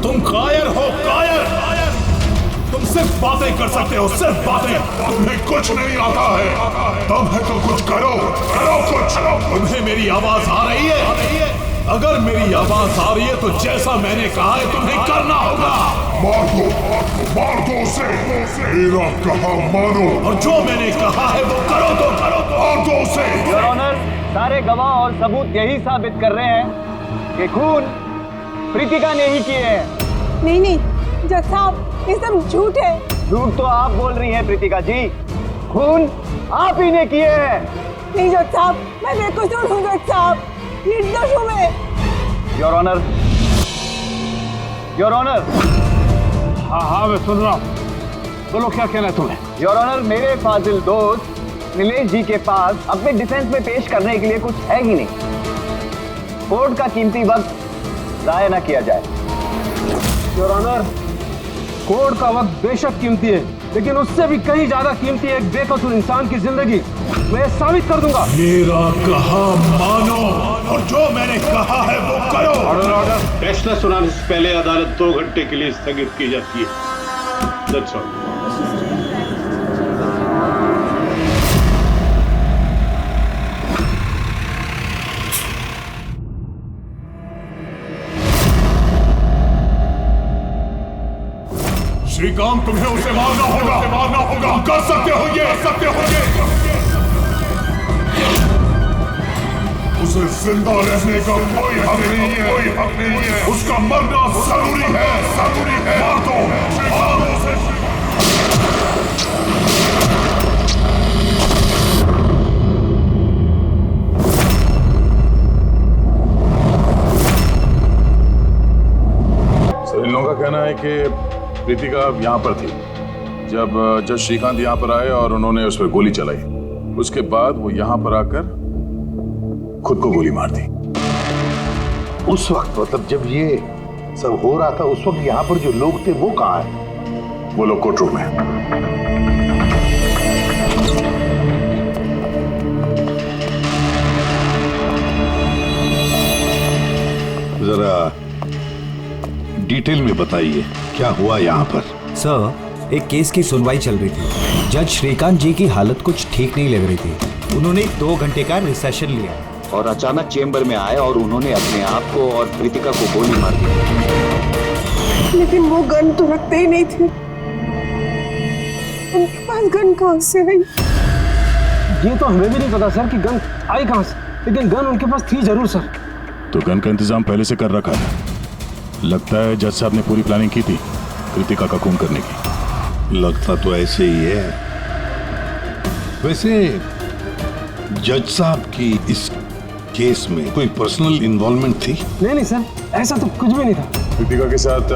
तुम कायर हो, कायर। तुम सिर्फ बातें कर सकते हो, सिर्फ बातें। तुम्हें कुछ नहीं आता है। तब है तो कुछ करो, करो कुछ। तुम्हें मेरी आवाज आ रही है? अगर मेरी आवाज आ रही है तो जैसा मैंने कहा है तुम्हें करना होगा। मार दो उसे। मेरा कहा मानो, और जो मैंने कहा है वो करो तो करो। मार दो उसे। योर ऑनर, सारे गवाह और सबूत यही साबित कर रहे हैं कि खून प्रीतिका ने ही किए हैं। नहीं, जज साहब, ये सब झूठ है। झूठ तो आप बोल रही हैं प्रीतिका जी, खून आप ही ने किए हैं। नहीं जज साहब, मैं बेकसूर हूँ जज साहब, निर्दोष हूँ मैं। Your honour, your honour. हाँ, मैं सुन रहा हूँ। बोलो, क्या कहना है तुम्हें? योर ऑनर, मेरे फाजिल दोस्त नीलेश जी के पास अपने डिफेंस में पेश करने के लिए कुछ है ही नहीं। कोर्ट का कीमती वक्त जाया न किया जाए। योर ऑनर, कोर्ट का वक्त बेशक कीमती है, लेकिन उससे भी कहीं ज्यादा कीमती है एक बेकसूर इंसान की जिंदगी। मैं साबित कर दूंगा। मेरा कहा मानो, और जो मैंने कहा है वो करो। ऑर्डर। फैसला सुनाने से पहले अदालत 2 घंटे के लिए स्थगित की जाती है। That's all. श्रीकांत, तुम्हें उसे मारना होगा। कर सकते हो ये, उसे जिंदा रहने का कोई हक नहीं है। उसका मरना जरूरी है। मार दो उसे। इन लोगों का कहना है कि प्रीतिका यहाँ पर थी जब जज श्रीकांत यहाँ पर आए और उन्होंने उस पर गोली चलाई। उसके बाद वो यहाँ पर आकर खुद को गोली मार दी। उस वक्त, मतलब जब ये सब हो रहा था, उस वक्त यहाँ पर जो लोग थे वो कहाँ है? वो लोग कोर्ट रूम में। जरा डिटेल में बताइए क्या हुआ यहाँ पर। सर, एक केस की सुनवाई चल रही थी। जज श्रीकांत जी की हालत कुछ ठीक नहीं लग रही थी। उन्होंने 2 घंटे का रिसेशन लिया और अचानक चेंबर में आए और उन्होंने अपने आप को और प्रीतिका को गोली मार दी। लेकिन वो गन तो रखते ही नहीं थे। उनके पास गन कहाँ से आई? ये तो हमें भी नहीं पता सर कि गन आई कहाँ से, लेकिन गन उनके पास थी जरूर सर। तो गन का इंतजाम पहले से कर रखा है। लगता है जज साहब ने पूरी प्लानिंग की थी कृतिका का खून करने की। लगता तो ऐसे ही है। वैसे जज साहब की इस केस में कोई पर्सनल इन्वॉल्वमेंट थी? नहीं सर, ऐसा तो कुछ भी नहीं था। कृतिका के साथ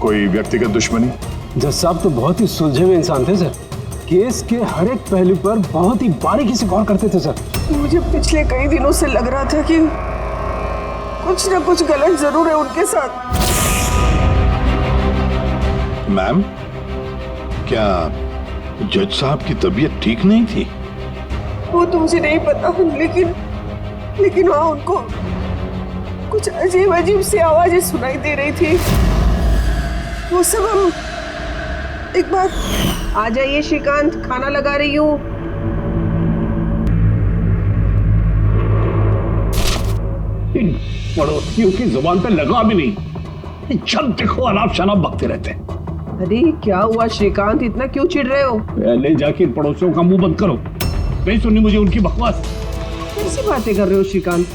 कोई व्यक्तिगत दुश्मनी? जज साहब तो बहुत ही सुलझे हुए इंसान थे सर। केस के हर एक पहलू पर बहुत ही बारीकी से गौर करते थे सर। मुझे पिछले कई दिनों से लग रहा था कि कुछ न कुछ गलत जरूर है उनके साथ। मैम, क्या जज साहब की तबीयत ठीक नहीं थी? वो तो मुझे नहीं पता, लेकिन वहाँ उनको कुछ अजीब सी आवाजें सुनाई दे रही थी। वो सब हम एक बार। आ जाइए श्रीकांत, खाना लगा रही हूँ। पड़ोसियों की जुबान पे लगा भी नहीं, जब देखो अनाप शनाप बकते रहते हैं। अरे क्या हुआ श्रीकांत, इतना क्यों चिढ़ रहे हो? पहले जाके पड़ोसियों का मुंह बंद करो, नहीं सुननी मुझे उनकी बकवास। कैसी बातें कर रहे हो श्रीकांत?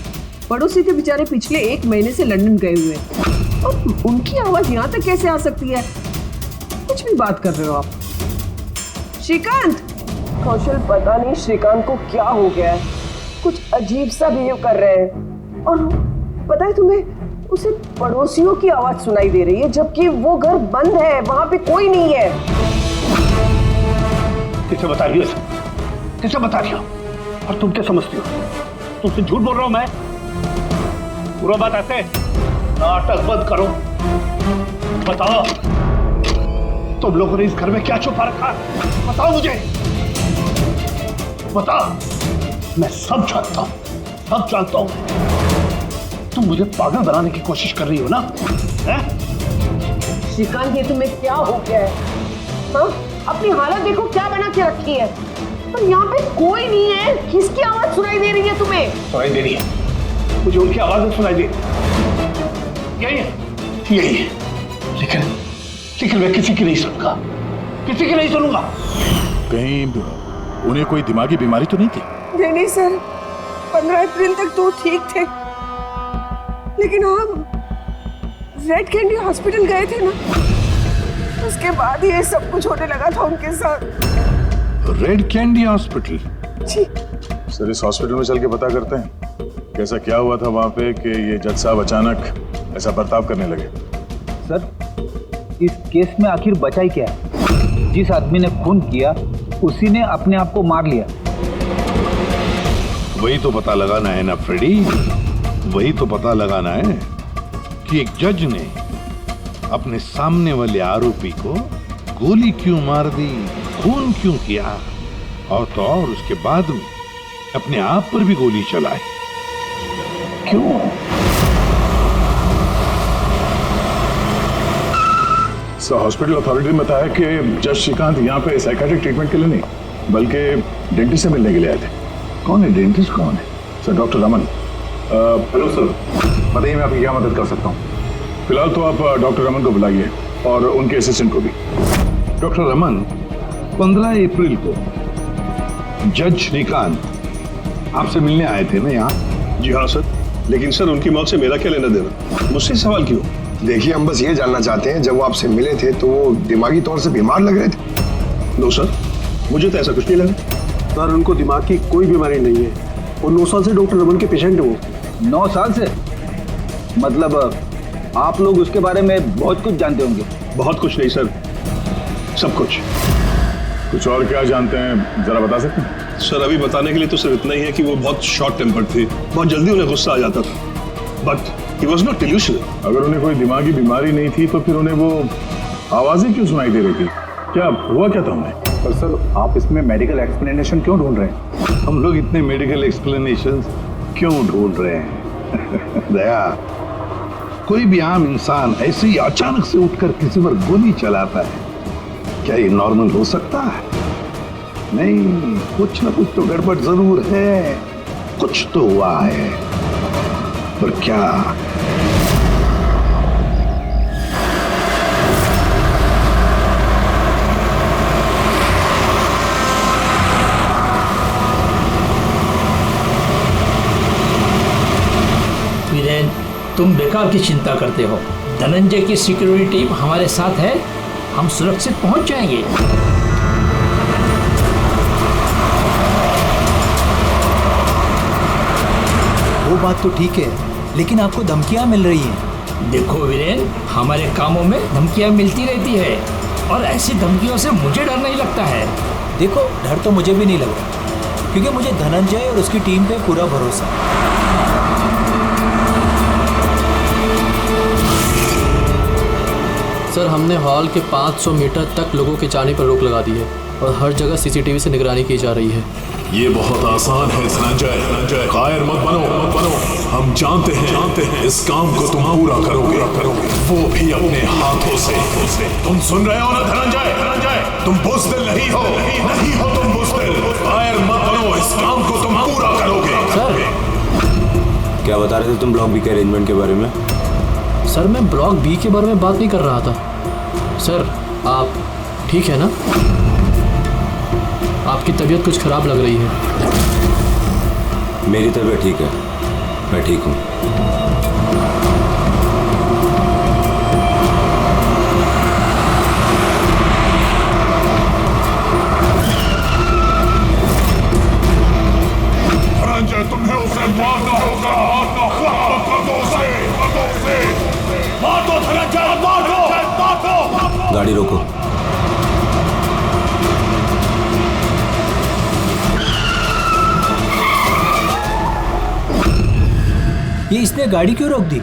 पड़ोसी के बेचारे पिछले 1 महीने से लंदन गए हुए हैं और उनकी आवाज यहाँ तक कैसे आ सकती है? कुछ भी बात कर रहे हो आप श्रीकांत। कौशल, पता नहीं श्रीकांत को क्या हो गया है, कुछ अजीब सा बिहेव कर रहे हैं। और पता है तुम्हें, उसे पड़ोसियों की आवाज सुनाई दे रही है जबकि वो घर बंद है, वहां पे कोई नहीं है। किसे बता रही हो? किसे बता रही हो? और तुम क्या समझती हो? तुमसे झूठ बोल रहा हूं मैं? पूरा बात ऐसे, नाटक बंद करो। बताओ, तुम लोगों ने इस घर में क्या छुपा रखा? बताओ मुझे, बताओ। मैं सब जानता हूं, सब जानता हूं। तुम मुझे पागल बनाने की कोशिश कर रही हो ना? हैं? श्रीकांत, ये तुम्हें क्या हो गया है? हाँ? अपनी हालत देखो क्या बना के रखी है। पर यहाँ पे कोई नहीं है, किसकी आवाज सुनाई दे रही है तुम्हें? सुनाई दे रही है, मुझे उनकी आवाजें सुनाई दे। यही है, लेकिन मैं किसी की नहीं सुनूंगा, किसी की नहीं सुनूंगा। कहीं उन्हें कोई दिमागी बीमारी तो नहीं थी? नहीं सर, 15 अप्रैल तक तो ठीक थे, लेकिन हम रेड कैंडी हॉस्पिटल गए थे ना, उसके बाद ये सब कुछ होने लगा था उनके साथ। Red candy hospital? जी सर, इस हॉस्पिटल में चल के पता करते हैं कैसा क्या हुआ था वहां पे कि ये जज साहब अचानक ऐसा बर्ताव करने लगे। सर, इस केस में आखिर बचा ही क्या है? जिस आदमी ने खून किया उसी ने अपने आप को मार लिया। वही तो पता लगाना है ना फ्रेडी, वही तो पता लगाना है कि एक जज ने अपने सामने वाले आरोपी को गोली क्यों मार दी, खून क्यों किया, और तो और उसके बाद में अपने आप पर भी गोली चलाई। क्यों? सर, हॉस्पिटल अथॉरिटी ने बताया कि जज श्रीकांत यहाँ पे साइकियाट्रिक ट्रीटमेंट के लिए नहीं बल्कि डेंटिस्ट से मिलने के लिए आए थे। कौन है डेंटिस्ट? कौन है? Sir, doctor Raman. Hello sir, बताइए मैं आपकी क्या मदद कर सकता हूँ? फिलहाल तो आप डॉक्टर रमन को बुलाइए और उनके असिस्टेंट को भी। डॉक्टर रमन, 15 अप्रैल को जज श्रीकांत आपसे मिलने आए थे ना यहाँ? जी हाँ सर, लेकिन सर उनकी मौत से मेरा क्या लेना देना? मुझसे सवाल क्यों? देखिए, हम बस ये जानना चाहते हैं, जब वो आपसे मिले थे तो वो दिमागी तौर से बीमार लग रहे थे? नो सर, मुझे तो ऐसा कुछ नहीं लगा। सर, उनको दिमाग की कोई बीमारी नहीं है और 9 साल से डॉक्टर रमन के पेशेंट है वो। 9 साल से? मतलब आप लोग उसके बारे में बहुत कुछ जानते होंगे? बहुत कुछ नहीं सर, सब कुछ। कुछ और क्या जानते हैं, जरा बता सकते हैं? सर, अभी बताने के लिए तो सिर्फ इतना ही है कि वो बहुत शॉर्ट टेम्पर्ड थे, बहुत जल्दी उन्हें गुस्सा आ जाता था, but he was not delusional. अगर उन्हें कोई दिमागी बीमारी नहीं थी तो फिर उन्हें वो आवाजें क्यों सुनाई दे रही थी? क्या हुआ क्या था उन्हें? पर सर, आप इसमें मेडिकल एक्सप्लेनेशन क्यों ढूंढ रहे हैं? हम लोग इतने मेडिकल एक्सप्लेनेशंस क्यों ढूंढ रहे हैं? दया, कोई भी आम इंसान ऐसे ही अचानक से उठकर किसी पर गोली चलाता है, क्या ये नॉर्मल हो सकता है? नहीं, कुछ ना कुछ तो गड़बड़ जरूर है, कुछ तो हुआ है, पर क्या? वीरेन, तुम बेकार की चिंता करते हो। धनंजय की सिक्योरिटी टीम हमारे साथ है, हम सुरक्षित पहुंच जाएंगे। वो बात तो ठीक है, लेकिन आपको धमकियां मिल रही हैं। देखो वीरेन, हमारे कामों में धमकियां मिलती रहती है और ऐसी धमकियों से मुझे डर नहीं लगता है। देखो, डर तो मुझे भी नहीं लग रहा, क्योंकि मुझे धनंजय और उसकी टीम पे पूरा भरोसा है। सर, हमने हॉल के 500 मीटर तक लोगों के जाने पर रोक लगा दी है और हर जगह सीसीटीवी से निगरानी की जा रही है। ये बहुत आसान है धनंजय, कायर मत बनो। हम जानते हैं इस काम को तुम पूरा करोगे, वो भी अपने हाथों से। तुम सुन रहे हो ना धनंजय, तुम बुज़दिल नहीं हो तुम बुज़दिल। कायर मत बनो, इस काम को तुम पूरा करोगे। सर, क्या बता रहे थे तुम ब्लॉक बी के अरेंजमेंट के बारे में? सर, मैं ब्लॉक बी के बारे में बात नहीं कर रहा था। सर, आप ठीक है ना? आपकी तबीयत कुछ खराब लग रही है। मेरी तबीयत ठीक है, मैं ठीक हूँ। धनंजय, तुम्हें उसे मारना होगा। मार दो धनंजय, मार दो। गाड़ी रोको। ये इसने गाड़ी क्यों रोक दी?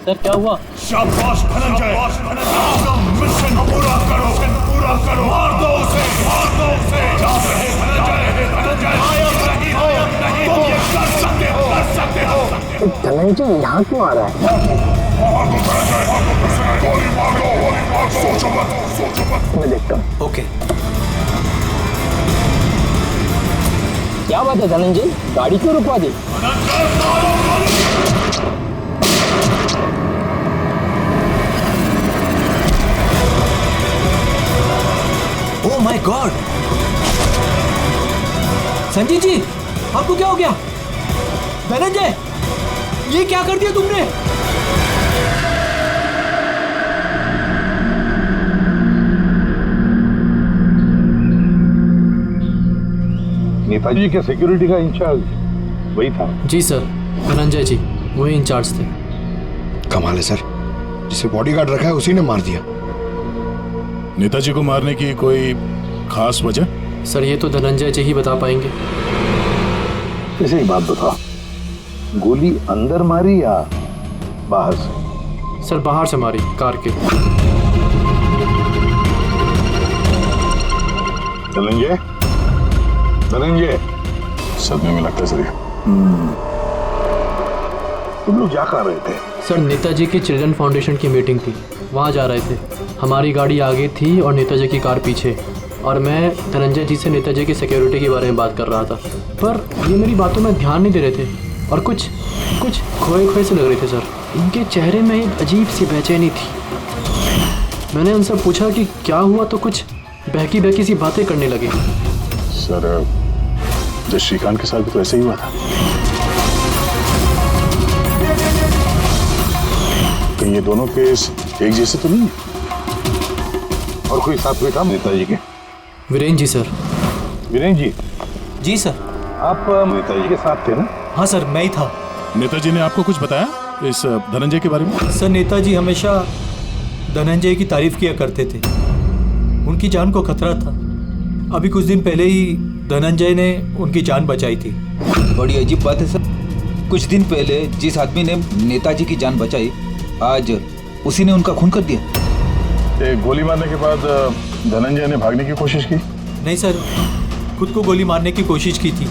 सर, क्या हुआ? शाबाश धनंजय, अपना मिशन पूरा करो। मार दो उसे। जा रहे धनंजय, कायर नहीं हो, तुम ये कर सकते हो। धनंजय यहाँ क्यों आ रहा है? मैं देखता हूँ। ओके। क्या बात है धनंजय, गाड़ी क्यों रुकवा दी? Oh my God! Sanjay ji, आपको क्या हो गया? धनंजय, ये क्या कर दिया तुमने? नेताजी के सिक्योरिटी का इंचार्ज वही था? जी सर, धनंजय जी वही इंचार्ज थे। कमाल है सर, जिसे बॉडीगार्ड रखा है उसी ने मार दिया। नेताजी को मारने की कोई खास वजह? सर ये तो धनंजय जी ही बता पाएंगे। इसे एक बात बताओ, गोली अंदर मारी या बाहर से? सर बाहर से मारी, कार के। धनंजय, धनंजय, सदमे में लगता है सर। तुम लोग क्या कर रहे थे? सर नेताजी की चिल्ड्रन फाउंडेशन की मीटिंग थी, वहाँ जा रहे थे। हमारी गाड़ी आगे थी और नेताजी की कार पीछे, और मैं धनंजय जी से नेताजी की सिक्योरिटी के बारे में बात कर रहा था, पर ये मेरी बातों में ध्यान नहीं दे रहे थे और कुछ खोए से लग रहे थे सर। इनके चेहरे में एक अजीब सी बेचैनी थी। मैंने उनसे पूछा कि क्या हुआ, तो कुछ बहकी सी बातें करने लगे। सर जब श्रीकांत के साथ भी तो ऐसे ही हुआ था। कहीं ये दोनों केस एक जैसे तो नहीं? और कोई साथ में था नेताजी के? वीरेंद्र जी सर। वीरेंद्र जी? जी सर। आप नेताजी के साथ थे ना? हाँ सर, मैं ही था। नेताजी ने आपको कुछ बताया इस धनंजय के बारे में? सर नेताजी हमेशा धनंजय की तारीफ किया करते थे, उनकी जान को खतरा था। अभी कुछ दिन पहले ही धनंजय ने उनकी जान बचाई थी। बड़ी अजीब बात है सर, कुछ दिन पहले जिस आदमी ने नेताजी की जान बचाई, आज उसी ने उनका खून कर दिया। एक गोली मारने के बाद धनंजय ने भागने की कोशिश की? नहीं सर, खुद को गोली मारने की कोशिश की थी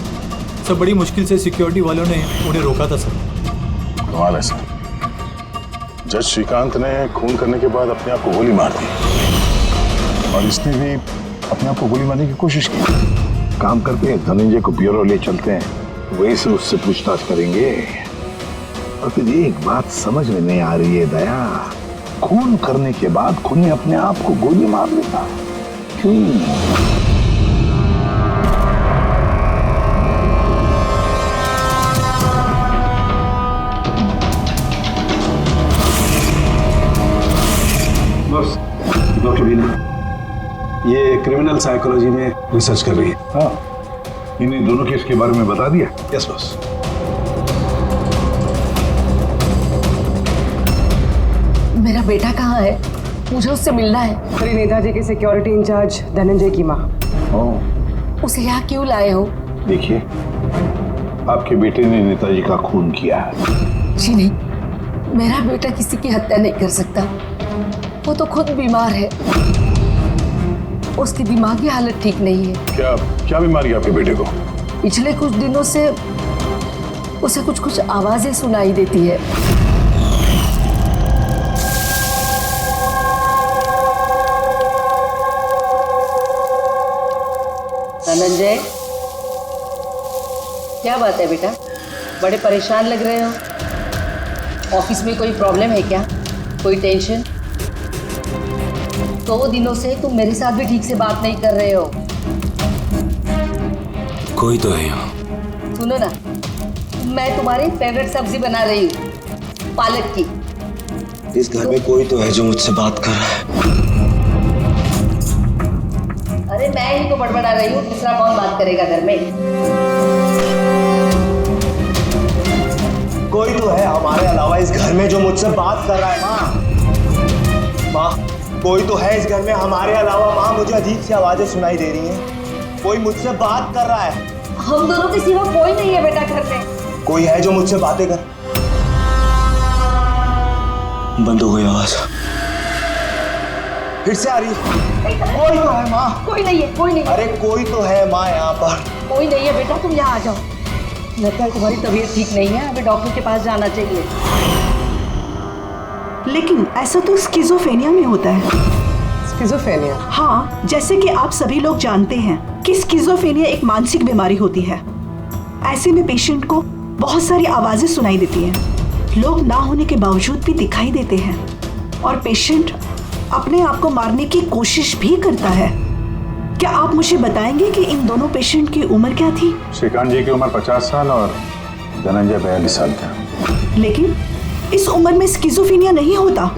सर। बड़ी मुश्किल से सिक्योरिटी वालों ने उन्हें रोका था सर। कमाल है सर, जज श्रीकांत ने खून करने के बाद अपने आप को गोली मार दी और इसने भी अपने आप को गोली मारने की कोशिश की। काम करते हैं, धनंजय को ब्यूरो ले चलते हैं, वहीं से उससे पूछताछ करेंगे। और फिर एक बात समझ में नहीं आ रही है दया, खून करने के बाद खूनी अपने आप को गोली मार लेता, क्यों? बस डॉक्टर बीना, ये क्रिमिनल साइकोलॉजी में रिसर्च कर रही है। हाँ, इन्हें दोनों केस के बारे में बता दिया? Yes boss. मेरा बेटा कहाँ है? मुझे उससे मिलना है। श्री नेताजी के सिक्योरिटी इंचार्ज धनंजय की माँ। उसे यहाँ क्यों लाए हो? देखिए, आपके बेटे ने नेताजी का खून किया है। जी नहीं, मेरा बेटा किसी की हत्या नहीं कर सकता। वो तो खुद बीमार है, उसकी दिमागी हालत ठीक नहीं है। क्या बीमारी है आपके बेटे को? पिछले कुछ दिनों से उसे कुछ आवाजें सुनाई देती है। धनंजय, क्या बात है बेटा, बड़े परेशान लग रहे हो? ऑफिस में कोई प्रॉब्लम है क्या? कोई टेंशन? 2 दिनों से तुम मेरे साथ भी ठीक से बात नहीं कर रहे हो। कोई तो है यहाँ। सुनो ना, मैं तुम्हारी फेवरेट सब्जी बना रही हूँ, पालक की। इस घर में कोई तो है जो मुझसे बात कर रहा है। अरे मैं ही तो बड़बड़ा रही हूँ, दूसरा कौन बात करेगा घर में? कोई तो है हमारे अलावा इस घर में जो मुझसे बात कर रहा है। माँ, माँ, कोई तो है इस घर में हमारे अलावा। माँ, मुझे अजीब सी आवाजें सुनाई दे रही हैं, कोई मुझसे बात कर रहा है। हम दोनों के सिवा कोई नहीं है बेटा घर में। कोई है जो मुझसे बातें कर। बंद हो गई आवाज, फिर से आ रही है। कोई तो है माँ। कोई नहीं है, कोई नहीं। अरे कोई तो है माँ यहाँ पर। कोई नहीं है बेटा, तुम यहाँ आ जाओ। लगता है तुम्हारी तबीयत ठीक नहीं है, हमें डॉक्टर के पास जाना चाहिए। लेकिन ऐसा तो स्किज़ोफ्रेनिया में होता है। स्किज़ोफ्रेनिया? हाँ, जैसे कि आप सभी लोग जानते हैं कि स्किज़ोफ्रेनिया एक मानसिक बीमारी होती है। ऐसे में पेशेंट को बहुत सारी आवाजें सुनाई देती हैं, लोग ना होने के बावजूद भी दिखाई देते हैं और पेशेंट अपने आप को मारने की कोशिश भी करता है। क्या आप मुझे बताएंगे कि इन दोनों पेशेंट की उम्र क्या थी? श्रीकांत जी की उम्र 50 साल और धनंजय 42 साल का। लेकिन इस उम्र में स्किज़ोफ्रेनिया नहीं होता।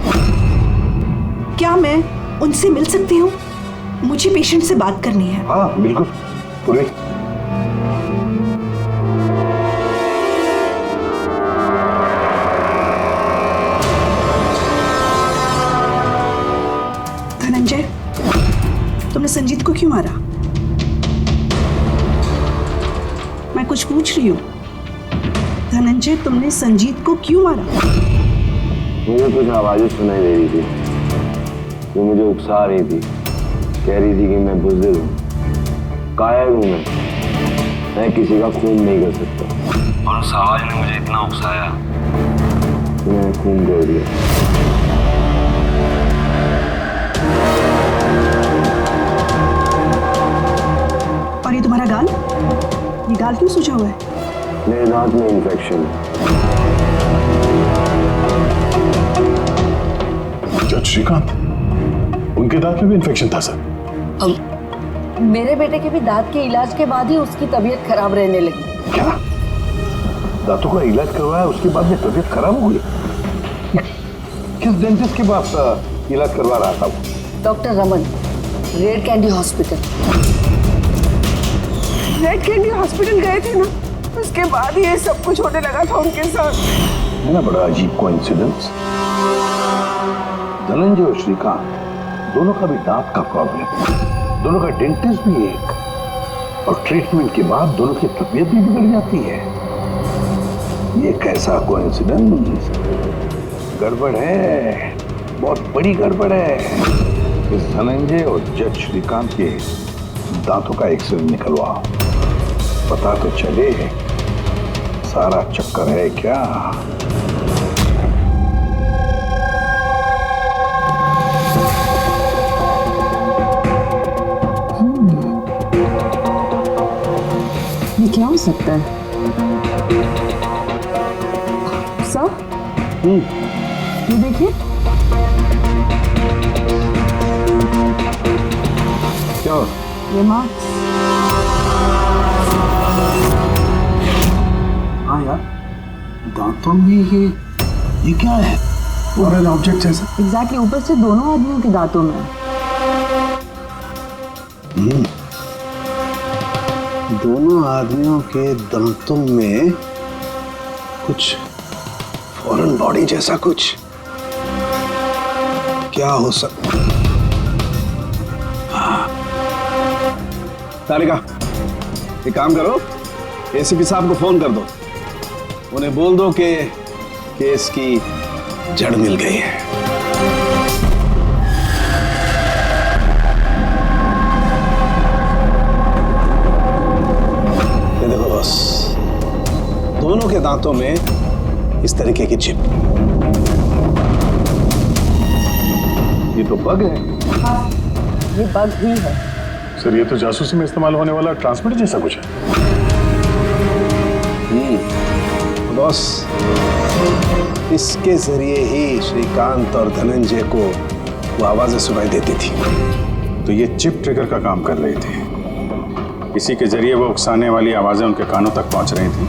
क्या मैं उनसे मिल सकती हूँ? मुझे पेशेंट से बात करनी है। हाँ बिल्कुल, पूरी। धनंजय, तुमने संजीत को क्यों मारा? मैं कुछ पूछ रही हूँ। धनंजय, तुमने संजीत को क्यों मारा? मुझे कुछ आवाजें सुनाई दे रही थी, वो मुझे उकसा रही थी। कह रही थी कि मैं बुज़दिल हूँ, कायर हूँ, मैं किसी का खून नहीं कर सकता। और उस आवाज ने मुझे इतना उकसाया कि मैंने खून कर दिया। और ये तुम्हारा गाल? ये गाल क्यों सूजा हुआ है? मेरे दांत में इन्फेक्शन है। जज श्रीकांत, उनके दांत में भी इन्फेक्शन था सर? मेरे बेटे के भी दांत के इलाज के बाद ही उसकी तबीयत खराब रहने लगी। क्या? दांतों का इलाज करवाया, उसके बाद में तबीयत खराब हो गई? किस डेंटिस्ट के पास इलाज करवा रहा था वो? Doctor Raman, red candy hospital. Red candy hospital गए थे ना, उसके बाद ये सब कुछ होने लगा था उनके साथ। है ना बड़ा अजीब कोइंसिडेंस। धनंजय और श्रीकांत दोनों का भी दांत का प्रॉब्लम, दोनों का डेंटिस्ट भी एक, और ट्रीटमेंट के बाद दोनों की तबीयत भी बिगड़ जाती है। ये कैसा कोइंसिडेंस? गड़बड़ है, बहुत बड़ी गड़बड़ है। इस धनंजय और जज श्रीकांत के दांतों का एक्सरे निकलवाओ, पता तो चले सारा चक्कर है क्या। ये क्या हो सकता है? सब? ये देखिए। क्या? ये मार्क्स। हाँ यार, दांतों में ये क्या है? फॉरेन ऑब्जेक्ट जैसा। एग्जैक्टली, ऊपर से दोनों आदमियों के दांतों में। दोनों आदमियों के दांतों में कुछ फॉरेन बॉडी जैसा कुछ। क्या हो सकता? तारिका, एक काम करो, एसीपी साहब को फोन कर दो, उन्हें बोल दो कि केस की जड़ मिल गई है। ये देखो बॉस, दोनों के दांतों में इस तरीके की चिप। ये तो बग है। हाँ, ये बग ही है। सर, ये तो जासूसी में इस्तेमाल होने वाला ट्रांसमीटर जैसा कुछ है। बॉस, इसके जरिए ही श्रीकांत और धनंजय को वो आवाजें सुनाई देती थी। तो ये चिप ट्रिगर का काम कर रही थी। इसी के जरिए वो उकसाने वाली आवाजें उनके कानों तक पहुंच रही थी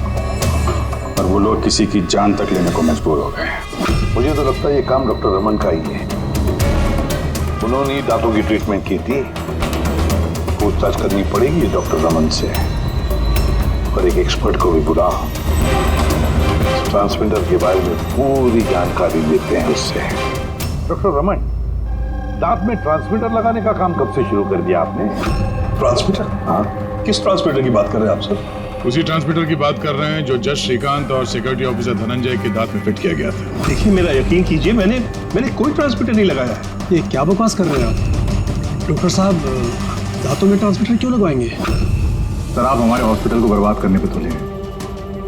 और वो लोग किसी की जान तक लेने को मजबूर हो गए। मुझे तो लगता है ये काम डॉक्टर रमन का ही है। उन्होंने ही दांतों की ट्रीटमेंट की थी। पूछताछ करनी पड़ेगी डॉक्टर रमन से, और एक एक्सपर्ट को भी बुलाओ। ट्रांसमीटर के बारे में पूरी जानकारी लेते हैं उससे। डॉक्टर रमन, दांत में ट्रांसमीटर लगाने का काम कब से शुरू कर दिया आपने? ट्रांसमीटर? हाँ। किस ट्रांसमीटर की बात कर रहे हैं आप सर? उसी ट्रांसमीटर की बात कर रहे हैं जो जज श्रीकांत और सिक्योरिटी ऑफिसर धनंजय के दांत में फिट किया गया था। देखिए, मेरा यकीन कीजिए, मैंने कोई ट्रांसमीटर नहीं लगाया है। ये क्या बकवास कर रहे हैं आप? डॉक्टर साहब, दांतों में ट्रांसमीटर क्यों लगवाएंगे? सर, आप हमारे हॉस्पिटल को बर्बाद करने पे तुले।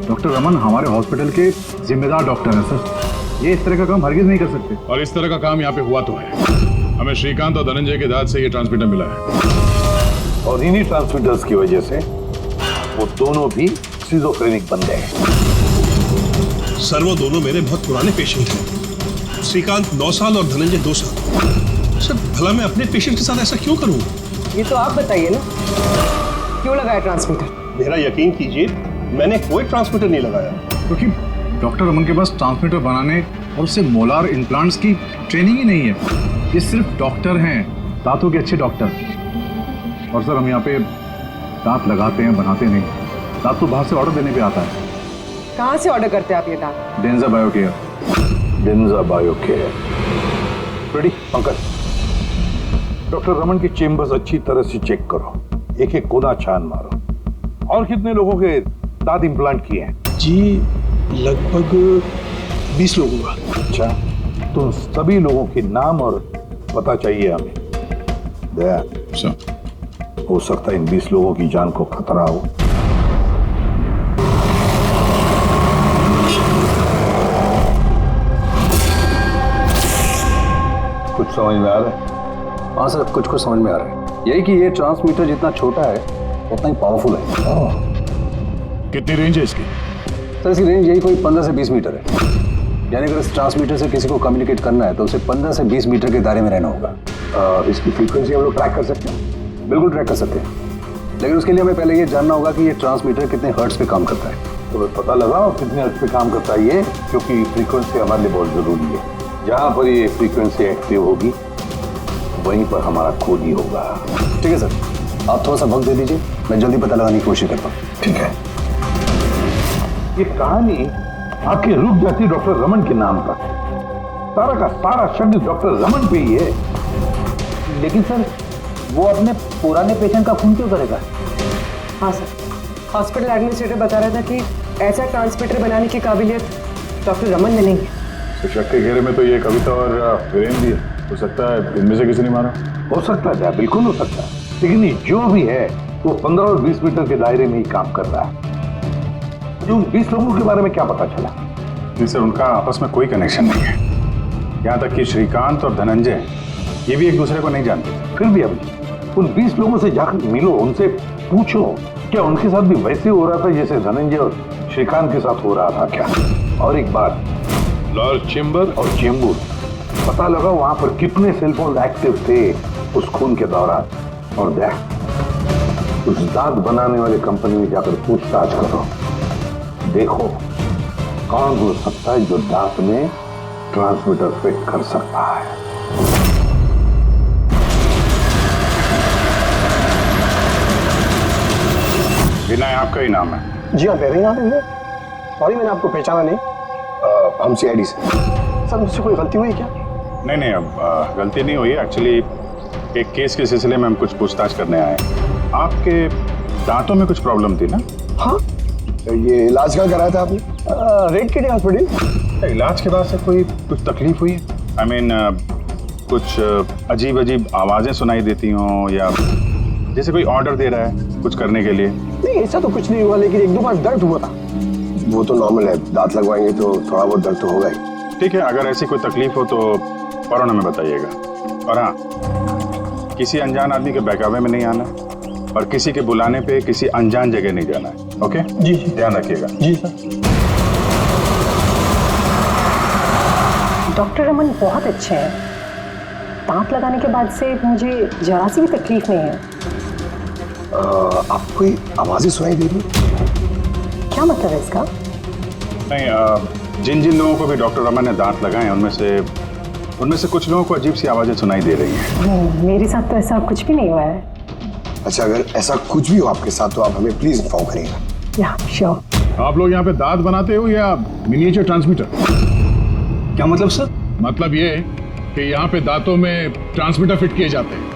डॉक्टर रमन हमारे हॉस्पिटल के जिम्मेदार डॉक्टर हैं सर। ये इस तरह का काम हरगिज नहीं कर सकते। और इस तरह का काम यहाँ पे हुआ तो है। हमें श्रीकांत और धनंजय के दांत से ये ट्रांसमीटर मिला है। और इन्हीं ट्रांसमीटर्स की वजह से वो दोनों भी सिजोफ्रेनिक बन गए। सर वो दोनों मेरे बहुत पुराने पेशेंट हैं। श्रीकांत 9 साल और धनंजय 2 साल। सर भला मैं अपने पेशेंट के साथ ऐसा क्यों करूं? ये तो आप बताइए ना, क्यों लगाया ट्रांसमीटर? मेरा यकीन कीजिए, मैंने कोई ट्रांसमीटर नहीं लगाया। क्योंकि डॉक्टर रमन के पास ट्रांसमीटर बनाने और उससे मोलार इम्प्लांट्स की ट्रेनिंग ही नहीं है। ये सिर्फ डॉक्टर हैं, दांतों के अच्छे डॉक्टर। और सर हम यहाँ पे दांत लगाते हैं, बनाते नहीं। दांत तो बाहर से ऑर्डर देने पे आता है। कहाँ से ऑर्डर करते हैं आप ये दांत? डेंजा बायोकेयर। डेंजा बायोकेयर। रेडी पंकज, डॉक्टर रमन की चेम्बर्स अच्छी तरह से चेक करो, एक एक कोना छान मारो। और कितने लोगों के दांत इम्प्लांट किए हैं? जी लगभग 20 लोगों का। अच्छा, तो सभी लोगों के नाम और पता चाहिए हमें। दया हो सकता है इन 20 लोगों की जान को खतरा हो। कुछ समझ में आ रहा है? हाँ सर, कुछ कुछ समझ में आ रहा है। यही कि ये ट्रांसमीटर जितना छोटा है उतना ही पावरफुल है। कितनी रेंज है इसकी? सर इसकी रेंज यही कोई 15 से 20 मीटर है। यानी अगर इस ट्रांसमीटर से किसी को कम्युनिकेट करना है तो उसे 15 से 20 मीटर के दायरे में रहना होगा। इसकी फ्रीक्वेंसी हम लोग ट्रैक कर सकते हैं? बिल्कुल ट्रैक कर सकते हैं, लेकिन उसके लिए हमें पहले ये जानना होगा कि ये ट्रांसमीटर कितने हर्ट्ज पे काम करता है। तो पता लगाओ कितने हर्ट्ज पे काम करता है ये, क्योंकि फ्रीक्वेंसी हमारे लिए बहुत जरूरी है। जहाँ पर ये फ्रीक्वेंसी एक्टिव होगी वहीं पर हमारा खोज ही होगा। ठीक है सर, आप थोड़ा सा वक्त दे दीजिए, मैं जल्दी पता लगाने की कोशिश करता हूँ। ठीक है। ये कहानी आके रुक जाती डॉक्टर रमन के नाम पर। सारा का सारा शब्द डॉक्टर रमन पे ही है। लेकिन सर वो अपने पुराने पेशेंट का खून क्यों करेगा? हाँ सर, हॉस्पिटल एडमिनिस्ट्रेटर बता रहा था कि ऐसा ट्रांसमीटर बनाने की काबिलियत डॉक्टर रमन में नहीं है। तो शक के घेरे में तो ये कविता और वीरेंद्र भी है। हो सकता है इनमें से किसी ने मारा। हो सकता है, बिल्कुल हो सकता है, लेकिन ये जो भी है वो 15 और 20 मीटर के दायरे में ही काम कर रहा है। जो 20 लोगों के बारे में क्या पता चला? जी सर, उनका आपस में कोई कनेक्शन नहीं है। यहाँ तक कि श्रीकांत और धनंजय ये भी एक दूसरे को नहीं जानते। फिर भी अभी उन 20 लोगों से जाकर मिलो, उनसे पूछो क्या उनके साथ भी वैसे हो रहा था जैसे धनंजय और श्रीकांत के साथ हो रहा था क्या? और एक बात, लॉर्ड चेम्बर और चेंबूर पता लगा वहां पर कितने सेलफोन एक्टिव थे उस खून के दौरान। और देख, उस दांत बनाने वाले कंपनी में जाकर पूछताछ करो, देखो कौन हो सकता है जो दांत में ट्रांसमीटर फिट कर सकता है। विनय आपका ही नाम है? जी हाँ, मेरा ही नाम है। सॉरी मैंने आपको पहचाना नहीं। हम CID से। सर मुझसे कोई गलती हुई क्या? नहीं, अब गलती नहीं हुई। एक्चुअली एक केस के सिलसिले में हम कुछ पूछताछ करने आए। आपके दांतों में कुछ प्रॉब्लम थी ना? हाँ, ये इलाज कहाँ कराया था आपने? रेड किडी हॉस्पिटल। इलाज के बाद से कोई कुछ तकलीफ हुई? I mean, कुछ अजीब अजीब आवाजें सुनाई देती हों या जैसे कोई ऑर्डर दे रहा है कुछ करने के लिए? नहीं, ऐसा तो कुछ नहीं हुआ, लेकिन 1-2 बार दर्द हुआ था। वो तो नॉर्मल है, दांत लगवाएंगे तो थोड़ा बहुत दर्द तो होगा ही। ठीक है, अगर ऐसी कोई तकलीफ हो तो फौरन हमें बताइएगा। और हाँ, किसी अनजान आदमी के बहकावे में नहीं आना और किसी के बुलाने पे किसी अनजान जगह नहीं जाना है। ओके जी, ध्यान रखिएगा। जी सर। डॉक्टर रमन बहुत अच्छे हैं। दांत लगाने के बाद से मुझे जरा सी भी तकलीफ नहीं है। आपको कोई आवाजें सुनाई दे रही? क्या मतलब है इसका? नहीं, जिन जिन लोगों को भी डॉक्टर रमन ने दांत लगाए उनमें से कुछ लोगों को अजीब सी आवाजें सुनाई दे रही हैं। मेरे साथ तो ऐसा कुछ भी नहीं हुआ है। अच्छा, अगर ऐसा कुछ भी हो आपके साथ तो आप हमें प्लीज इन्फॉर्म करिएगा। या श्योर। आप लोग यहाँ पे दांत बनाते हो या मिनिएचर ट्रांसमीटर? क्या मतलब सर? मतलब ये कि यहाँ पे दांतों में ट्रांसमीटर फिट किए जाते हैं,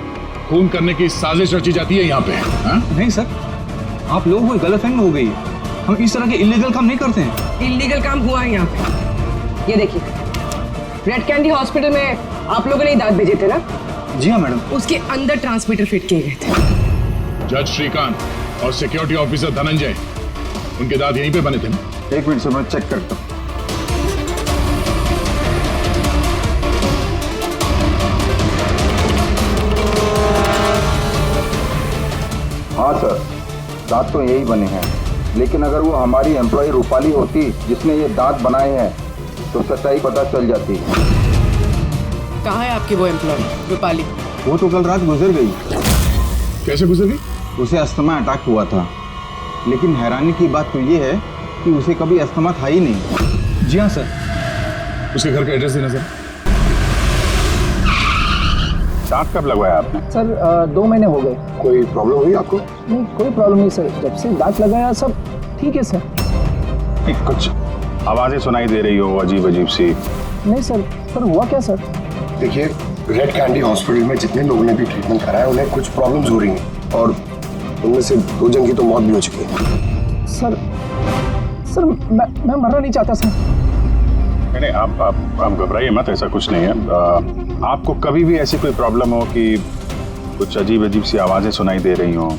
खून करने की साजिश रची जाती है यहाँ पे। हा? नहीं सर, आप लोगों को गलतफहमी हो गई है। हम इस तरह के इलीगल काम नहीं करते हैं। इलीगल काम हुआ है यहाँ पे। ये देखिए, रेड कैंडी हॉस्पिटल में आप लोगों ने दांत भेजे थे ना? जी हाँ मैडम। उसके अंदर ट्रांसमीटर फिट किए गए थे। जज श्रीकांत और सिक्योरिटी ऑफिसर धनंजय, उनके दांत यहीं पे बने थे ना? एक मिनट सर, मैं चेक करता हूँ। हाँ सर, दांत तो यही बने हैं, लेकिन अगर वो हमारी एम्प्लॉय रूपाली होती जिसने ये दांत बनाए हैं तो सच्चाई पता चल जाती। कहाँ है आपकी वो एम्प्लॉय रूपाली? वो तो कल रात गुजर गई। कैसे गुजर गई? उसे अस्थमा अटैक हुआ था, लेकिन हैरानी की बात तो ये है कि उसे कभी अस्थमा था ही नहीं। जी हाँ सर। उसके घर का एड्रेस देना सर। दांत कब लगवाया आपने? सर 2 महीने हो गए। कोई प्रॉब्लम हुई आपको? नहीं, कोई प्रॉब्लम नहीं सर, जब से दांत लगाया सब ठीक है सर। कुछ आवाजें सुनाई दे रही हो अजीब अजीब सी? नहीं सर, हुआ क्या सर? देखिए, रेड कैंडी हॉस्पिटल में जितने लोगों ने भी ट्रीटमेंट कराया उन्हें कुछ प्रॉब्लम्स हो रही हैं और उनमें से 2 जन की तो मौत भी हो चुकी है। सर मैं मरना नहीं चाहता सर। नहीं, आप घबराइए मत, ऐसा कुछ नहीं है। आपको कभी भी ऐसी कोई प्रॉब्लम हो कि कुछ अजीब अजीब सी आवाजें सुनाई दे रही हो,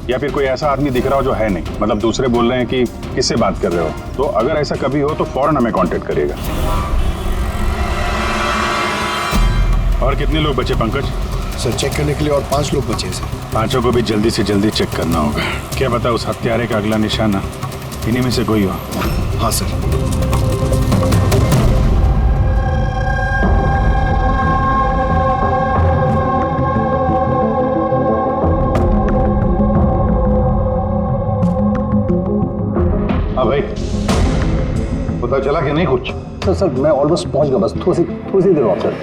या फिर कोई ऐसा आदमी दिख रहा हो जो है नहीं, मतलब दूसरे बोल रहे हैं कि किससे बात कर रहे हो, तो अगर ऐसा कभी हो तो फौरन हमें कांटेक्ट करिएगा। और कितने लोग बचे पंकज? सर चेक करने के लिए और 5 लोग बचे सर। 5 को भी जल्दी से जल्दी चेक करना होगा। क्या पता उस हत्यारे का अगला निशाना इन्हीं में से कोई हो। हाँ सर। भाई पता चला कि नहीं कुछ? सर मैं ऑलमोस्ट पहुंच गया, बस थोड़ी सी देर और सर।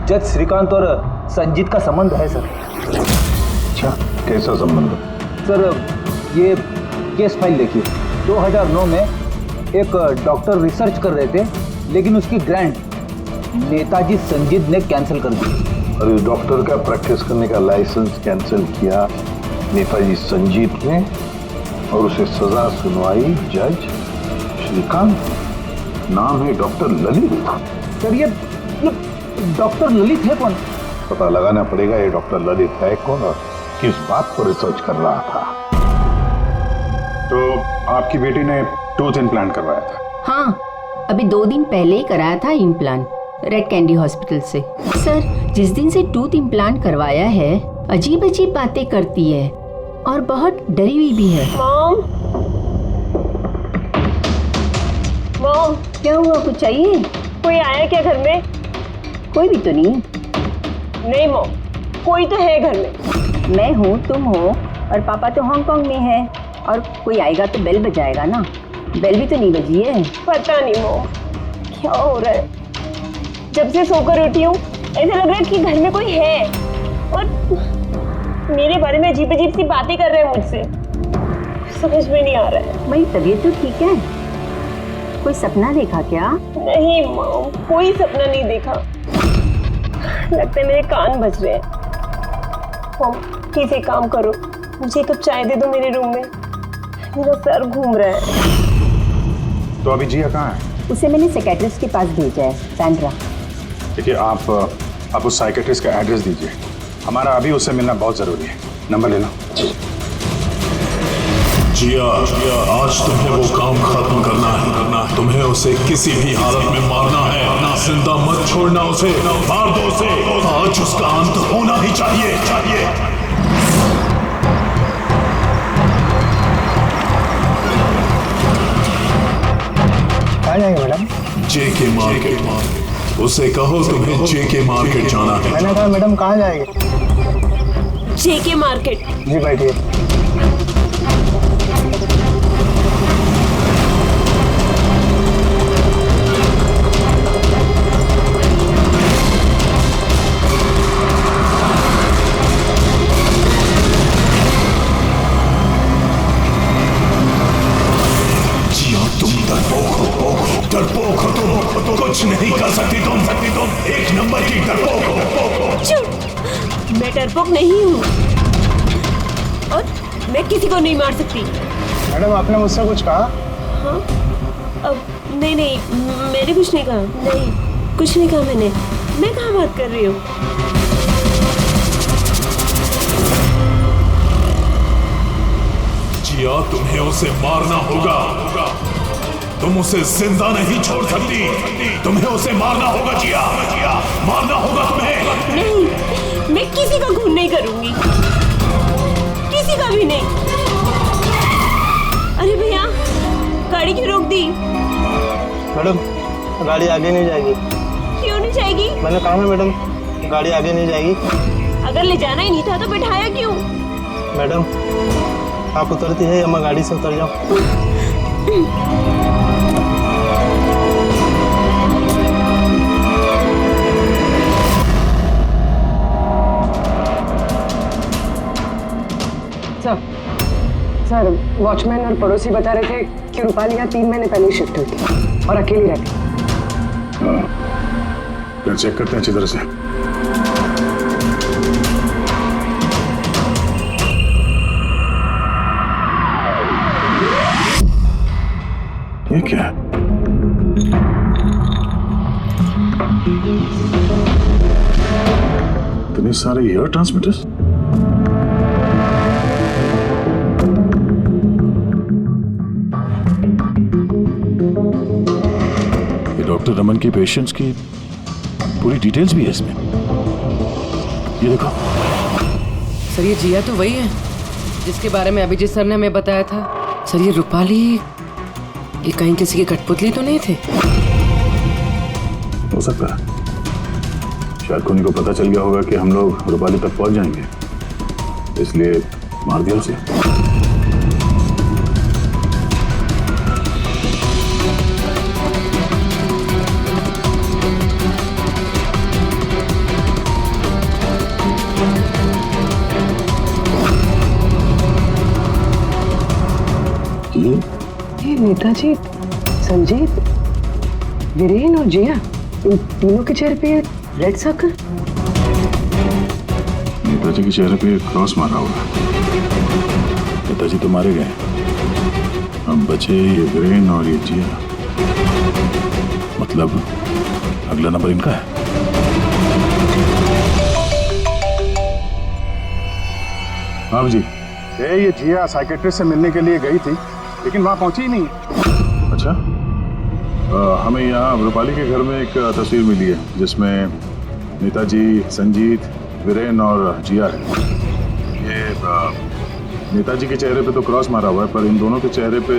जज श्रीकांत और संजीत का संबंध है सर। अच्छा, कैसा संबंध? सर ये केस फाइल देखिए। 2009 में एक डॉक्टर रिसर्च कर रहे थे, लेकिन उसकी ग्रांट नेताजी संजीत ने कैंसिल कर दी। और इस डॉक्टर का प्रैक्टिस करने का लाइसेंस कैंसिल किया नेताजी संजीत ने, और उसे सजा सुनवाई जज श्रीकांत। नाम है डॉक्टर ललित। सर ये डॉक्टर ललित है कौन? पता लगाना पड़ेगा ये डॉक्टर ललित है कौन और किस बात पर रिसर्च कर रहा था। तो आपकी बेटी ने टूथ इम्प्लांट करवाया था? हाँ, अभी 2 दिन पहले ही कराया था इम्प्लांट रेड कैंडी हॉस्पिटल से। सर जिस दिन से टूथ इम्प्लांट करवाया है अजीब अजीब बातें करती है और बहुत डरी हुई भी है। मॉम, क्या हुआ, कुछ चाहिए? कोई आया क्या घर में? कोई भी तो नहीं। नहीं मॉम, कोई तो है घर में। मैं हूँ, तुम हो, और पापा तो हांगकांग में है, और कोई आएगा तो बेल बजाएगा ना। बेल भी तो नहीं बजी है। पता नहीं मॉम क्या हो रहा है, जब से सोकर उठी हूँ ऐसा लग रहा है कि घर में कोई है और मेरे बारे में अजीब अजीब सी बातें कर रहे हैं मुझसे। समझ में नहीं आ रहा है। मेरी तबीयत तो ठीक है। कोई सपना देखा क्या? नहीं मॉम, कोई सपना नहीं देखा। लगता है मेरे कान बज रहे हैं। मॉम प्लीज एक काम करो, मुझे एक कप चाय दे दो मेरे रूम में, मेरा सर घूम रहा है। तो अभी जिया कहाँ है? उसे मैंने साइकियाट्रिस्ट के पास भेजा है, सैंड्रा। देखिए आप उस साइकियाट्रिस्ट का एड्रेस दीजिए, हमारा अभी उससे मिलना बहुत जरूरी है। नंबर लेना। जिया, आज तुम्हें वो काम खत्म करना है। तुम्हें उसे किसी भी हालत में मारना है। जिंदा मत छोड़ना उसे, मार दो उसे। आज उसका अंत होना ही चाहिए। कहाँ जाएंगे मैडम? जेके मार्केट। उसे कहो तुम्हें जेके मार्केट जाना है। मैंने कहा मैडम कहाँ जाएंगे? जेके मार्केट। जी बैठिए। डरपोक हो तुम, कुछ नहीं कर सकती तुम। एक नंबर की डरपोक हो। मैं डरपोक नहीं हूँ और मैं किसी को नहीं मार सकती। मैडम आपने मुझसे कुछ कहा? हाँ, अब नहीं, मैंने कुछ नहीं कहा। नहीं, कुछ नहीं कहा मैंने। मैं कहाँ बात कर रही हूँ? जिया, तुम्हें उसे मारना होगा। तुम उसे जिंदा नहीं छोड़ सकती, तुम्हें उसे मारना होगा जिया, मारना होगा तुम्हें। नहीं, मैं किसी का खून नहीं करूंगी, किसी का भी नहीं। अरे भैया, गाड़ी क्यों रोक दी? मैडम, गाड़ी आगे नहीं जाएगी। क्यों नहीं जाएगी? मैंने कहा ना मैडम, गाड़ी आगे नहीं जाएगी। अगर ले जाना ही नहीं था तो बिठाया क्यों? मैडम, आप उतरती है या मैं गाड़ी से उतर जाऊं? सर, वॉचमैन और पड़ोसी बता रहे थे कि रूपाली यहाँ 3 महीने पहले शिफ्ट हुई थी और अकेली रहती। फिर चेक करते हैं अच्छी तरह से। ये क्या है? इतने सारे एयर ट्रांसमिटर्स। डॉक्टर रमन की पेशेंट्स की पूरी डिटेल्स भी है इसमें। ये देखो। सर, ये जिया तो वही है जिसके बारे में अभिजीत सर ने हमें बताया था। सर, ये रूपाली, ये कहीं किसी की कठपुतली तो नहीं थे? हो सकता है, शायद कोनी को पता चल गया होगा कि हम लोग रूपाली तक पहुंच जाएंगे, इसलिए मार दिया उसे। ये नेताजी, संजीत, वीरेन और जिया, इन तीनों के चेहरे पे रेड सर्कल। नेताजी के चेहरे पे क्रॉस मारा हुआ। नेताजी तो मारे गए, अब बचे ये वीरेन और ये जिया। मतलब अगला नंबर इनका है। हाँ जी। ये जिया साइकेट्रिस्ट से मिलने के लिए गई थी, लेकिन वहां पहुंची ही नहीं। अच्छा, हमें यहाँ रूपाली के घर में एक तस्वीर मिली है जिसमें नेताजी, संजीत, वीरेन और जिया है। ये नेताजी के चेहरे पे तो क्रॉस मारा हुआ है, पर इन दोनों के चेहरे पे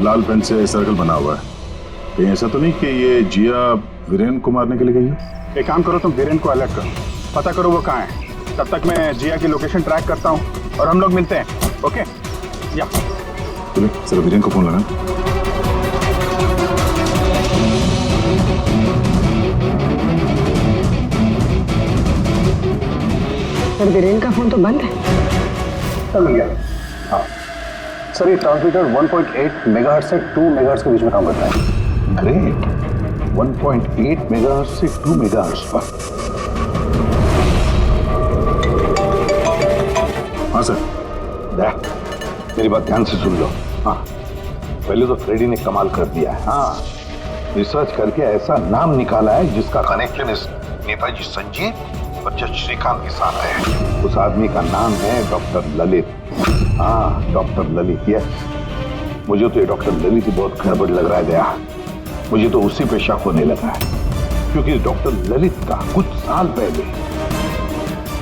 लाल पेन से सर्कल बना हुआ है। कहीं ऐसा तो नहीं कि ये जिया वीरेन को मारने के लिए गई है? एक काम करो, तुम वीरेन को अलग करो, पता करो वो कहाँ है। तब तक मैं जिया की लोकेशन ट्रैक करता हूँ और हम लोग मिलते हैं। ओके? या चलिए, सर वीरेन को फोन लगाएं। सर, वीरेन का फोन तो बंद है। मिल गया। हाँ सर, ये ट्रांसमीटर 1.8 मेगाहर्ट्ज से 2 मेगाहर्ट्ज के बीच में काम करता है। ग्रेट। 1.8 मेगाहर्ट्ज से 2 मेगाहर्ट्ज पर। हाँ सर। मेरी बात ध्यान से सुन लो। हाँ, पहले तो फ्रेडी ने कमाल कर दिया है। हाँ, रिसर्च करके ऐसा नाम निकाला है जिसका कनेक्शन इस नेताजी संजीत और जज श्रीकांत के साथ है। उस आदमी का नाम है डॉक्टर ललित। हाँ, डॉक्टर ललित। यस, मुझे तो ये डॉक्टर ललित ही बहुत गड़बड़ लग रहा है दया। मुझे तो उसी पे शक होने लगा है, क्योंकि डॉक्टर ललित का कुछ साल पहले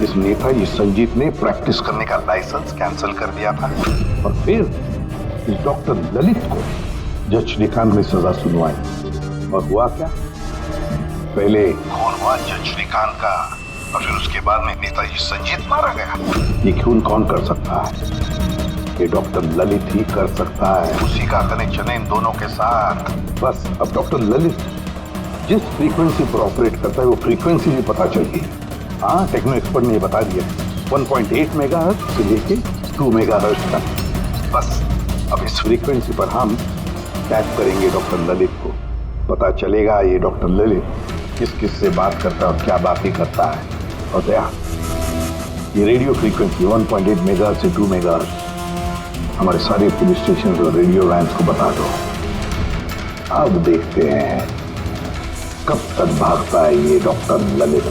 इस नेताजी संजीत ने प्रैक्टिस करने का लाइसेंस कैंसिल कर दिया था, और फिर इस डॉक्टर ललित को जज श्रीकांत ने सजा सुनवाई। और हुआ क्या? पहले खून हुआ जज श्रीकांत का, और फिर उसके बाद में नेताजी संजीत मारा गया। ये खून कौन कर सकता है? ये डॉक्टर ललित ही कर सकता है। उसी का कनेक्शन है इन दोनों के साथ। बस अब डॉक्टर ललित जिस फ्रीक्वेंसी पर ऑपरेट करता है वो फ्रीक्वेंसी भी पता चल गई। हाँ, टेक्नो एक्सपर्ट ने बता दिया, 1.8 मेगाहर्ट्ज से लेके 2 मेगाहर्ट्ज तक। बस अब इस फ्रीक्वेंसी पर हम टैप करेंगे डॉक्टर ललित को। पता चलेगा ये डॉक्टर ललित किस किस से बात करता है और क्या बातें करता है। और दया, ये रेडियो फ्रीक्वेंसी 1.8 मेगाहर्ट्ज से 2 मेगाहर्ट्ज हमारे सारे पुलिस स्टेशन और रेडियो वैन्स को बता दो। अब देखते हैं कब तक भागता है ये डॉक्टर ललित।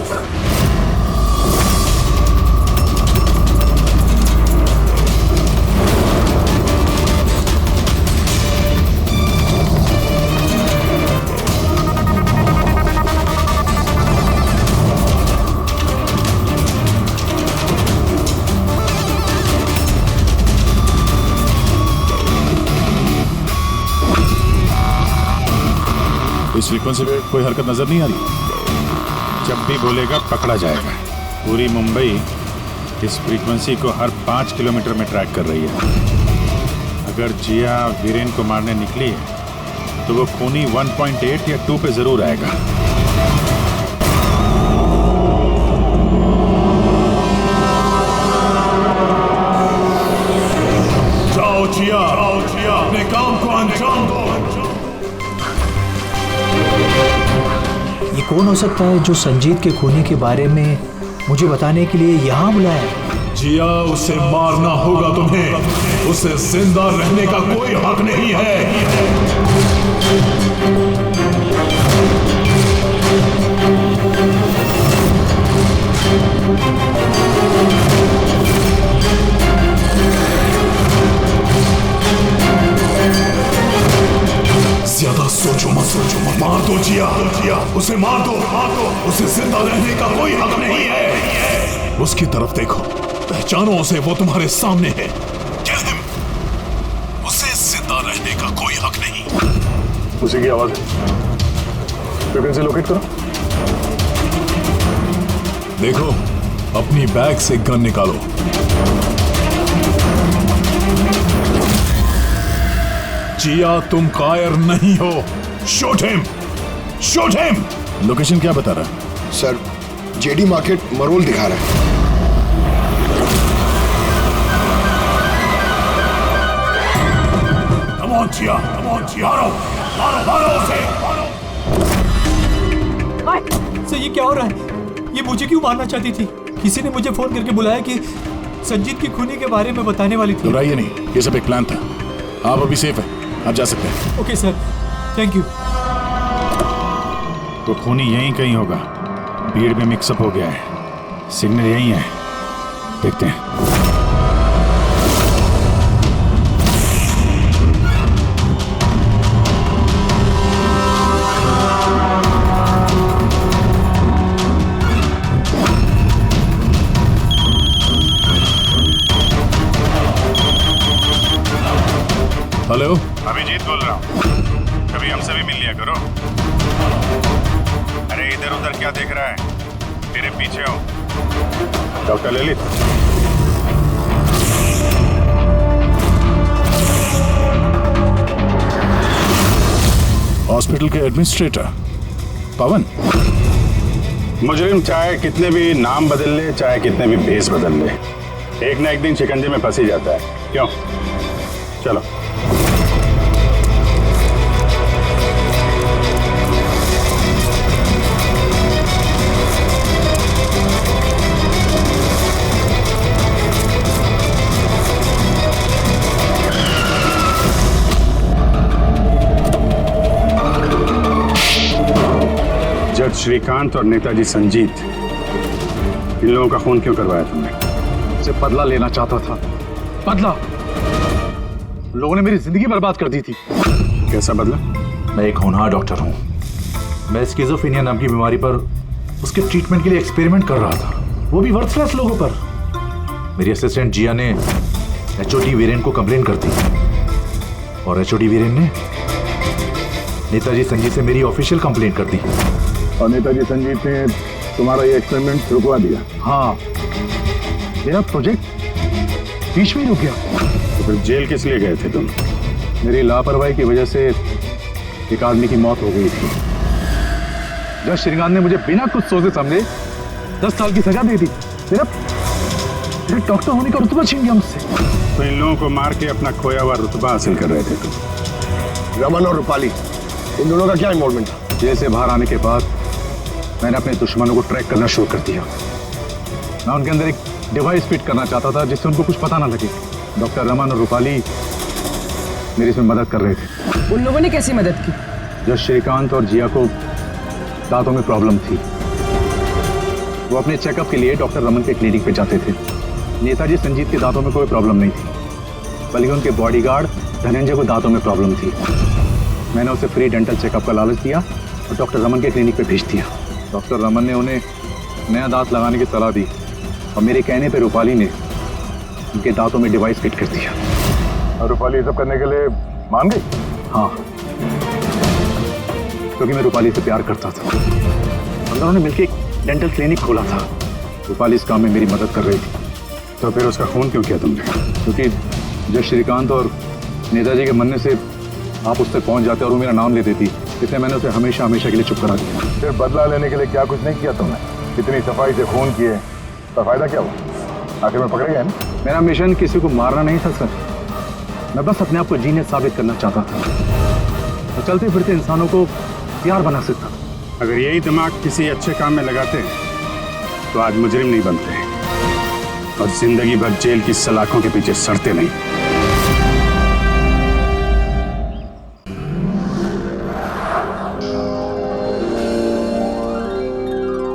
इस फ्रीक्वेंसी पे कोई हरकत नजर नहीं आ रही। जब भी बोलेगा पकड़ा जाएगा। पूरी मुंबई इस फ्रीक्वेंसी को हर 5 किलोमीटर में ट्रैक कर रही है। अगर जिया वीरेन को मारने निकली है तो वो खूनी 1.8 या 2 पे जरूर आएगा। जाओ जिया, अपने काम को अंजाम दो। ये कौन हो सकता है जो संजीत के खूनी के बारे में मुझे बताने के लिए यहाँ बुलाया है? जिया, उसे मारना होगा तुम्हें। उसे जिंदा रहने का कोई हक नहीं है। ज्यादा सोचो मत, मार दो जिया, उसे मार दो, उसे जिंदा रहने का कोई हक नहीं है। उसकी तरफ देखो, पहचानो उसे, वो तुम्हारे सामने है। उसे जिंदा रहने का कोई हक नहीं। उसी की आवाज है। फ्रीक्वेंसी लोकेट करो। देखो, अपनी बैग से गन निकालो। जिया, तुम कायर नहीं हो। Shoot him, shoot him. Location क्या बता रहा है? सर, जेडी मार्केट मरोल दिखा रहा है। Come on, जिया, मारो उसे। सर, ये क्या हो रहा है? ये मुझे क्यों मारना चाहती थी? किसी ने मुझे फोन करके बुलाया कि संजीत की खूनी के बारे में बताने वाली थी। घबराइए नहीं, ये सब एक प्लान था। आप अभी सेफ हैं, आप जा सकते हैं। Okay sir, thank you. तो खूनी यहीं कहीं होगा। भीड़ में मिक्सअप हो गया है। सिग्नल यहीं है, देखते हैं। हेलो, अभिजीत बोल रहा हूँ। कभी हमसे भी मिल लिया करो। अरे इधर उधर क्या देख रहा है? तेरे पीछे हो। डॉक्टर ललित। हॉस्पिटल के एडमिनिस्ट्रेटर पवन। मुजरिम चाहे कितने भी नाम बदल ले, चाहे कितने भी भेष बदल ले, एक ना एक दिन शिकंजे में फंस ही जाता है। क्यों? चलो। जज श्रीकांत और नेताजी संजीत, इन लोगों का खून क्यों करवाया तुमने? उसे बदला लेना चाहता था। बदला? लोगों ने मेरी जिंदगी बर्बाद कर दी थी। कैसा बदला? मैं एक होनहार डॉक्टर हूँ। मैं स्किज़ोफ्रेनिया नाम की बीमारी पर उसके ट्रीटमेंट के लिए एक्सपेरिमेंट कर रहा था, वो भी वर्थलेस लोगों पर। मेरी असिस्टेंट जिया ने एचओडी वीरेन को कंप्लेन कर दी और एचओडी वीरेन ने नेताजी संजीत से मेरी ऑफिशियल कंप्लेन कर दी। और नेताजी संजीत ने तुम्हारा ये एक्सपेरिमेंट रुकवा दिया? हाँ, मेरा प्रोजेक्ट बीच में ही रुक गया। तो फिर जेल किस लिए गए थे तुम? मेरी लापरवाही की वजह से एक आदमी की मौत हो गई थी। जज श्रीकांत ने मुझे बिना कुछ सोचे समझे 10 साल की सजा दे दी। मेरे डॉक्टर होने का रुतबा छीन गया मुझसे। तो इन लोगों को मार के अपना खोया हुआ रुतबा हासिल कर रहे थे तुम। रमन और रूपाली, इन दोनों का क्या इन्वॉल्वमेंट था? जेल से बाहर आने के बाद मैंने अपने दुश्मनों को ट्रैक करना शुरू कर दिया। मैं उनके अंदर एक डिवाइस फिट करना चाहता था जिससे उनको कुछ पता ना लगे। डॉक्टर रमन और रूपाली मेरी इसमें मदद कर रहे थे। उन लोगों ने कैसी मदद की? जब श्रीकांत और जिया को दांतों में प्रॉब्लम थी, वो अपने चेकअप के लिए डॉक्टर रमन के क्लिनिक पे जाते थे। नेताजी संजीत के दांतों में कोई प्रॉब्लम नहीं थी, बल्कि उनके बॉडीगार्ड धनंजय को दांतों में प्रॉब्लम थी। मैंने उसे फ्री डेंटल चेकअप का लालच दिया और डॉक्टर रमन के क्लिनिक पे भेज दिया। डॉक्टर रमन ने उन्हें नया दांत लगाने की सलाह दी और मेरे कहने पे रूपाली ने उनके दांतों में डिवाइस फिट कर दिया। और रूपाली सब करने के लिए मान गई? हाँ। क्योंकि मैं रूपाली से प्यार करता था। हम दोनों ने मिलकर एक डेंटल क्लिनिक खोला था। रूपाली इस काम में मेरी मदद कर रही थी। तो फिर उसका खून क्यों किया तुमने? क्योंकि जब श्रीकांत और नेताजी के मरने से आप उस तक पहुंच जाते और वो मेरा नाम ले देती, इसलिए मैंने उसे हमेशा हमेशा के लिए चुप करा दिया। फिर बदला लेने के लिए क्या कुछ नहीं किया तुमने? इतनी सफाई से खून किए तो फायदा क्या हुआ? आखिर में पकड़े गए ना? मेरा मिशन किसी को मारना नहीं था सर, मैं बस अपने आप को जीनियस साबित करना चाहता था। तो चलते फिरते इंसानों को प्यार बना सकता। अगर यही दिमाग किसी अच्छे काम में लगाते तो आज मुजरिम नहीं बनते और जिंदगी भर जेल की सलाखों के पीछे सड़ते नहीं।